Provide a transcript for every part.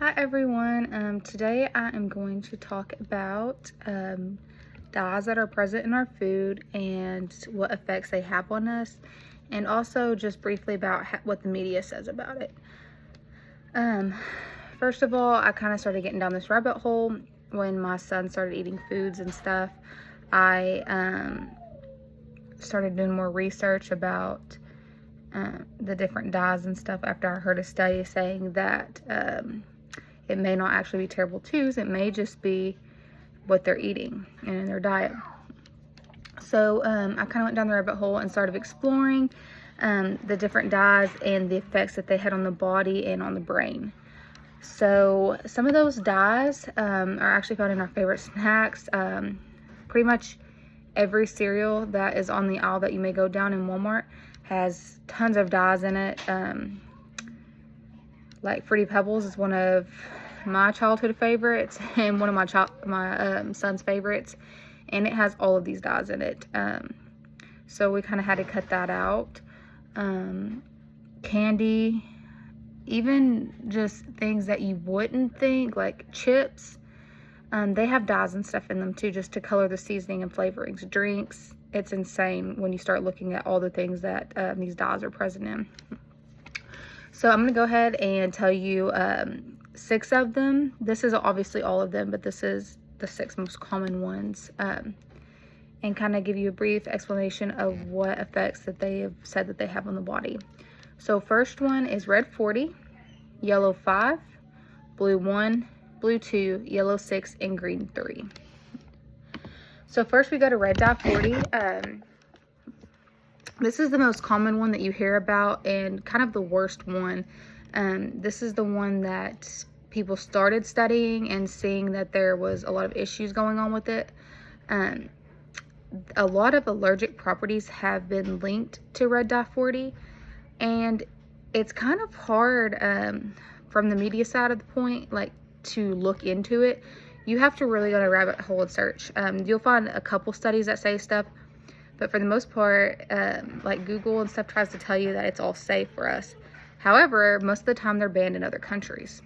Hi everyone. Today I am going to talk about dyes that are present in our food and what effects they have on us, and also just briefly about what the media says about it. First of all, I kind of started getting down this rabbit hole when my son started eating foods and stuff. I started doing more research about the different dyes and stuff after I heard a study saying that it may not actually be terrible twos. It may just be what they're eating and in their diet. So I kind of went down the rabbit hole and started exploring the different dyes and the effects that they had on the body and on the brain. So some of those dyes are actually found in our favorite snacks. Pretty much every cereal that is on the aisle that you may go down in Walmart has tons of dyes in it. Like Fruity Pebbles is one of my childhood favorites and one of my son's favorites, and it has all of these dyes in it. So we kind of had to cut that out. Candy, even just things that you wouldn't think, like chips, they have dyes and stuff in them too, just to color the seasoning and flavorings. Drinks, it's insane when you start looking at all the things that these dyes are present in. So I'm going to go ahead and tell you 6 of them. This is obviously all of them, but this is the 6 most common ones. And kind of give you a brief explanation of what effects that they have said that they have on the body. So first one is red 40, yellow 5, blue 1, blue 2, yellow 6, and green 3. So first we go to red dye 40. This is the most common one that you hear about and kind of the worst one. This is the one that people started studying and seeing that there was a lot of issues going on with it. A lot of allergic properties have been linked to red dye 40, and it's kind of hard from the media side of the point, like, to look into it. You have to really go to a rabbit hole and search. You'll find a couple studies that say stuff, but for the most part, like Google and stuff tries to tell you that it's all safe for us. However, most of the time they're banned in other countries.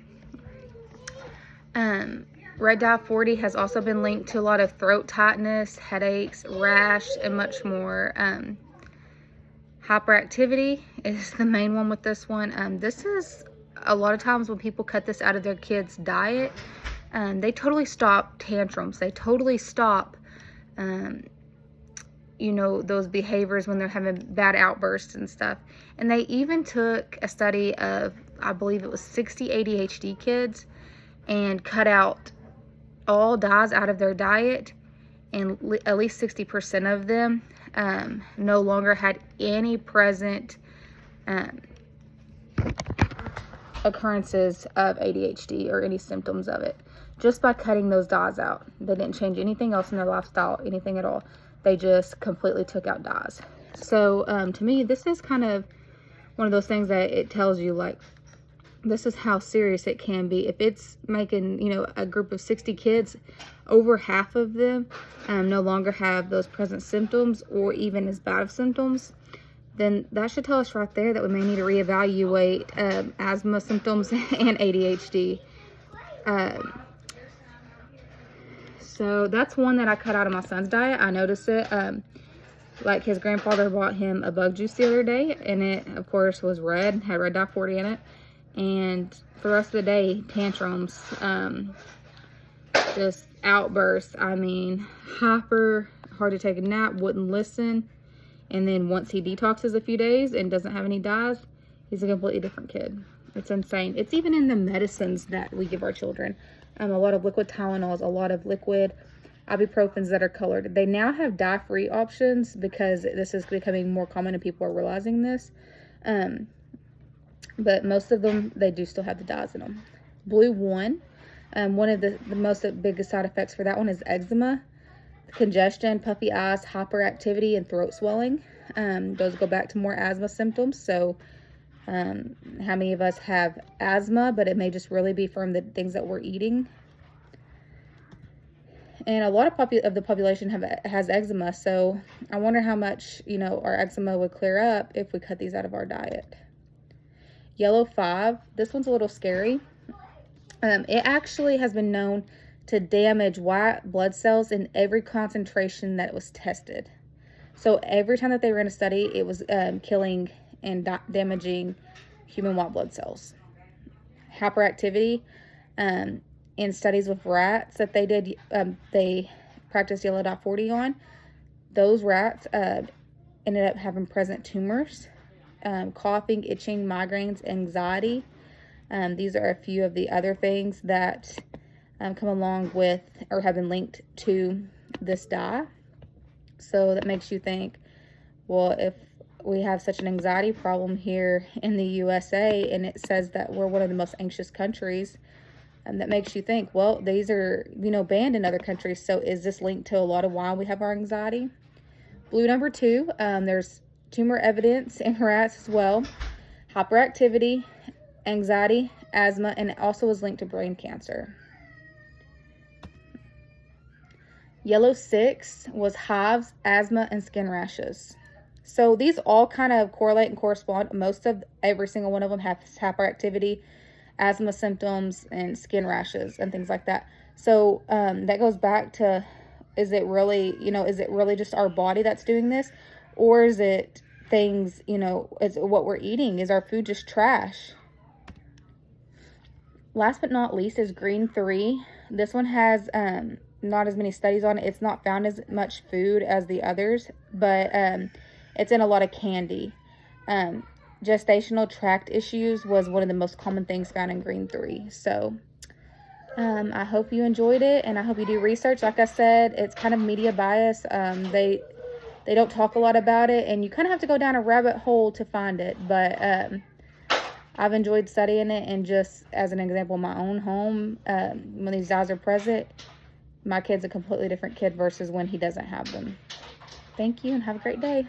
Red dye 40 has also been linked to a lot of throat tightness, headaches, rash, and much more. Hyperactivity is the main one with this one. This is a lot of times when people cut this out of their kids' diet, they totally stop tantrums. They totally stop those behaviors when they're having bad outbursts and stuff. And they even took a study of, I believe it was 60 ADHD kids, and cut out all dyes out of their diet, and at least 60% of them no longer had any present occurrences of ADHD or any symptoms of it, just by cutting those dyes out. They didn't change anything else in their lifestyle, anything at all. They just completely took out dyes. So to me, this is kind of one of those things that it tells you, like, this is how serious it can be. If it's making, a group of 60 kids, over half of them no longer have those present symptoms or even as bad of symptoms, then that should tell us right there that we may need to reevaluate asthma symptoms and ADHD. So that's one that I cut out of my son's diet. I noticed it. Like, his grandfather bought him a bug juice the other day, and it, of course, was red, had red dye 40 in it. And for the rest of the day, tantrums, just outbursts. I mean, hyper, hard to take a nap, wouldn't listen. And then once he detoxes a few days and doesn't have any dyes, he's a completely different kid. It's insane. It's even in the medicines that we give our children. A lot of liquid Tylenols, a lot of liquid ibuprofens that are colored. They now have dye-free options because this is becoming more common and people are realizing this. But most of them, they do still have the dyes in them. Blue 1, one of the most biggest side effects for that one is eczema, congestion, puffy eyes, hyperactivity, and throat swelling. Those go back to more asthma symptoms. So how many of us have asthma, but it may just really be from the things that we're eating? And a lot of the population has eczema. So I wonder how much, our eczema would clear up if we cut these out of our diet. Yellow 5, this one's a little scary. It actually has been known to damage white blood cells in every concentration that it was tested. So every time that they ran a study, it was killing and damaging human white blood cells. Hyperactivity, in studies with rats that they did, they practiced yellow dot 40 on, those rats ended up having present tumors, coughing, itching, migraines, anxiety. These are a few of the other things that come along with or have been linked to this dye. So that makes you think, well, if we have such an anxiety problem here in the USA, and it says that we're one of the most anxious countries, and that makes you think, well, these are, banned in other countries. So is this linked to a lot of why we have our anxiety? Blue number 2, there's tumor evidence in rats as well, hyperactivity, anxiety, asthma, and it also is linked to brain cancer. Yellow 6 was hives, asthma, and skin rashes. So these all kind of correlate and correspond. Most of every single one of them has hyperactivity, asthma symptoms, and skin rashes and things like that. So that goes back to, is it really just our body that's doing this? Or is it things, is it what we're eating? Is our food just trash? Last but not least is green 3. This one has not as many studies on it. It's not found as much food as the others, but it's in a lot of candy. Gestational tract issues was one of the most common things found in green 3. So I hope you enjoyed it, and I hope you do research. Like I said, it's kind of media bias. They don't talk a lot about it, and you kind of have to go down a rabbit hole to find it. But I've enjoyed studying it, and just as an example, my own home, when these dyes are present, my kid's a completely different kid versus when he doesn't have them. Thank you, and have a great day.